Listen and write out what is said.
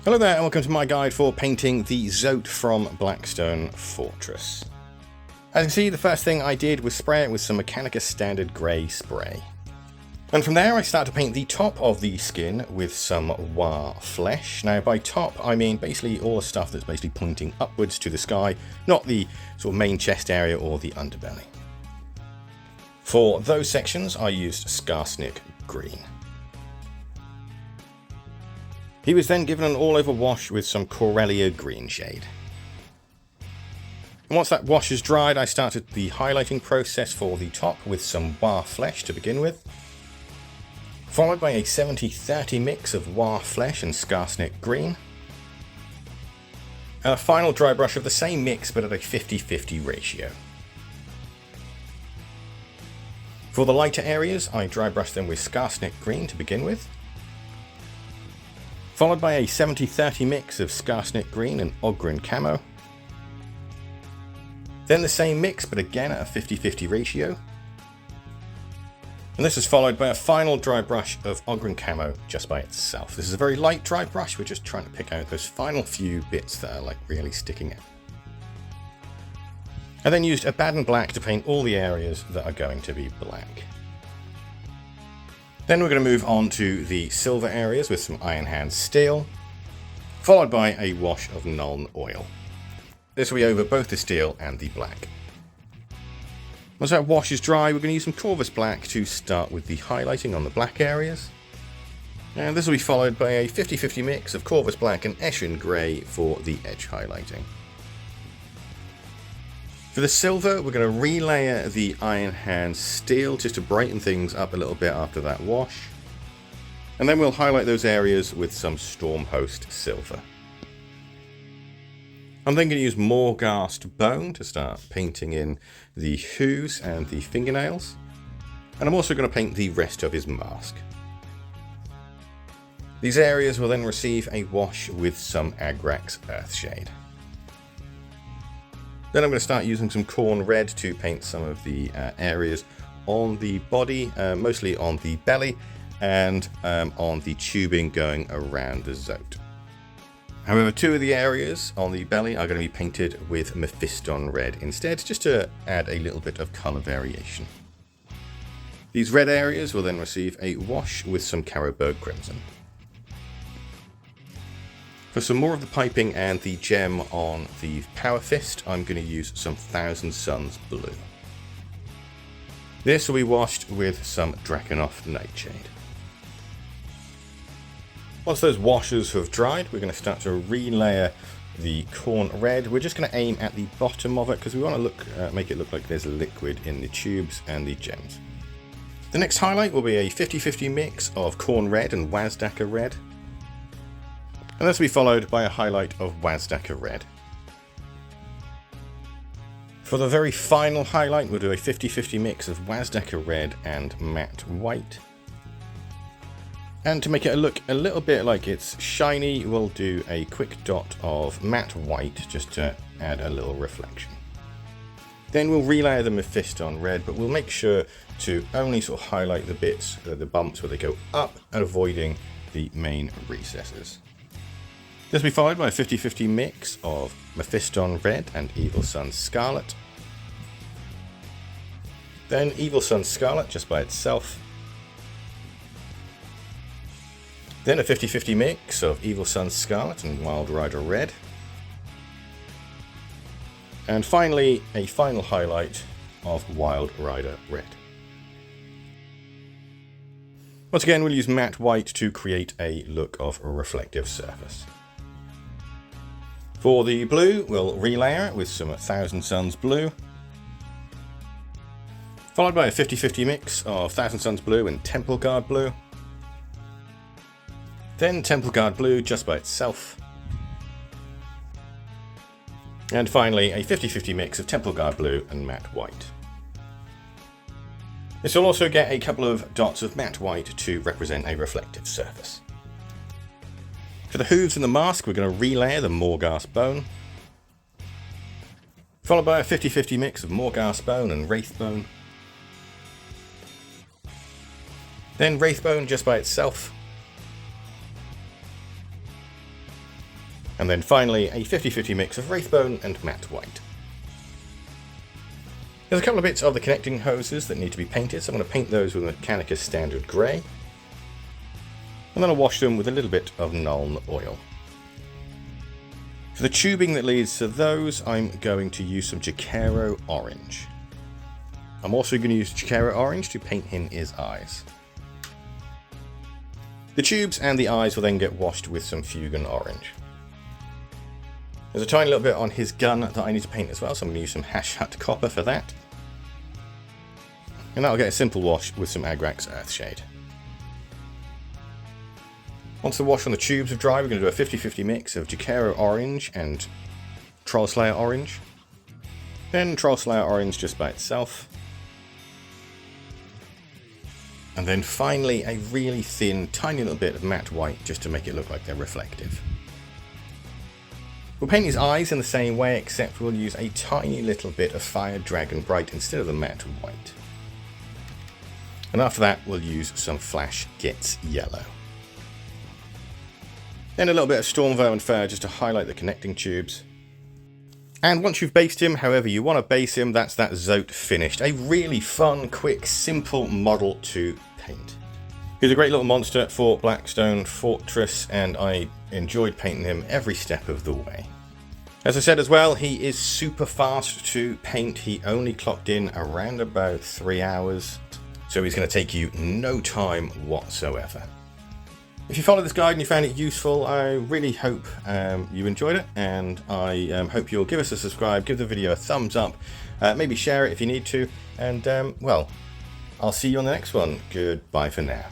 Hello there and welcome to my guide for painting the Zoat from Blackstone Fortress. As you can see, the first thing I did was spray it with some Mechanica Standard Grey spray. And from there I start to paint the top of the skin with some War flesh. Now by top I mean basically all the stuff that's basically pointing upwards to the sky, not the sort of main chest area or the underbelly. For those sections I used Skarsnik Green. He was then given an all-over wash with some Corellia green shade. And once that wash is dried, I started the highlighting process for the top with some War flesh to begin with, followed by a 70-30 mix of War flesh and Skarsnik green, and a final dry brush of the same mix but at a 50-50 ratio. For the lighter areas, I dry brushed them with Skarsnik green to begin with, followed by a 70-30 mix of Skarsnik green and Ogryn camo. Then the same mix, but again at a 50-50 ratio. And this is followed by a final dry brush of Ogryn camo just by itself. This is a very light dry brush, we're just trying to pick out those final few bits that are like really sticking out. I then used Abaddon black to paint all the areas that are going to be black. Then we're going to move on to the silver areas with some Iron Hand steel, followed by a wash of Nuln oil. This will be over both the steel and the black. Once that wash is dry, we're going to use some Corvus black to start with the highlighting on the black areas. And this will be followed by a 50-50 mix of Corvus black and Eshin grey for the edge highlighting. For the silver, we're going to relayer the Iron Hand steel just to brighten things up a little bit after that wash. And then we'll highlight those areas with some Stormhost silver. I'm then going to use Morghast bone to start painting in the hooves and the fingernails. And I'm also going to paint the rest of his mask. These areas will then receive a wash with some Agrax Earthshade. Then I'm going to start using some Khorne red to paint some of the areas on the body, mostly on the belly, and on the tubing going around the Zoat. However, two of the areas on the belly are going to be painted with Mephiston red instead, just to add a little bit of colour variation. These red areas will then receive a wash with some Carroburg crimson. For some more of the piping and the gem on the Power Fist, I'm going to use some Thousand Suns blue. This will be washed with some Drakenhof Nightshade. Once those washes have dried, we're going to start to relayer the Khorne red. We're just going to aim at the bottom of it because we want to make it look like there's liquid in the tubes and the gems. The next highlight will be a 50-50 mix of Khorne red and Wazdakka red. And this will be followed by a highlight of Wazdakka red. For the very final highlight, we'll do a 50-50 mix of Wazdakka red and matte white. And to make it look a little bit like it's shiny, we'll do a quick dot of matte white just to add a little reflection. Then we'll relayer the Mephiston red, but we'll make sure to only sort of highlight the bits, the bumps where they go up, and avoiding the main recesses. This will be followed by a 50-50 mix of Mephiston red and Evil Sunz scarlet. Then Evil Sunz scarlet just by itself. Then a 50-50 mix of Evil Sunz scarlet and Wild Rider red. And finally, a final highlight of Wild Rider red. Once again, we'll use matte white to create a look of a reflective surface. For the blue, we'll relayer it with some Thousand Suns blue, followed by a 50-50 mix of Thousand Suns blue and Temple Guard blue. Then Temple Guard blue just by itself. And finally, a 50-50 mix of Temple Guard blue and matte white. This will also get a couple of dots of matte white to represent a reflective surface. For the hooves and the mask, we're going to relayer the Morghast bone, followed by a 50-50 mix of Morghast bone and Wraith bone. Then Wraith bone just by itself. And then finally a 50-50 mix of Wraithbone and matte white. There's a couple of bits of the connecting hoses that need to be painted, so I'm going to paint those with Mechanicus Standard Grey. And then I'll wash them with a little bit of Nuln oil. For the tubing that leads to those, I'm going to use some Jacaro Orange. I'm also going to use Jacaro Orange to paint in his eyes. The tubes and the eyes will then get washed with some Fugan Orange. There's a tiny little bit on his gun that I need to paint as well, so I'm going to use some Hash Hut Copper for that. And that'll get a simple wash with some Agrax Earthshade. Once the wash on the tubes have dried, we're going to do a 50-50 mix of Jacaro Orange and Trollslayer Orange. Then Trollslayer Orange just by itself. And then finally a really thin, tiny little bit of matte white just to make it look like they're reflective. We'll paint his eyes in the same way, except we'll use a tiny little bit of Fire Dragon Bright instead of the matte white. And after that we'll use some Flash Gets Yellow. Then a little bit of Stormveil and Fur just to highlight the connecting tubes. And once you've based him however you want to base him, that's that Zoat finished. A really fun, quick, simple model to paint. He's a great little monster for Blackstone Fortress, and I enjoyed painting him every step of the way. As I said as well, he is super fast to paint. He only clocked in around about 3 hours, so he's going to take you no time whatsoever. If you followed this guide and you found it useful, I really hope you enjoyed it, and I hope you'll give us a subscribe, give the video a thumbs up, maybe share it if you need to, and well, I'll see you on the next one. Goodbye for now.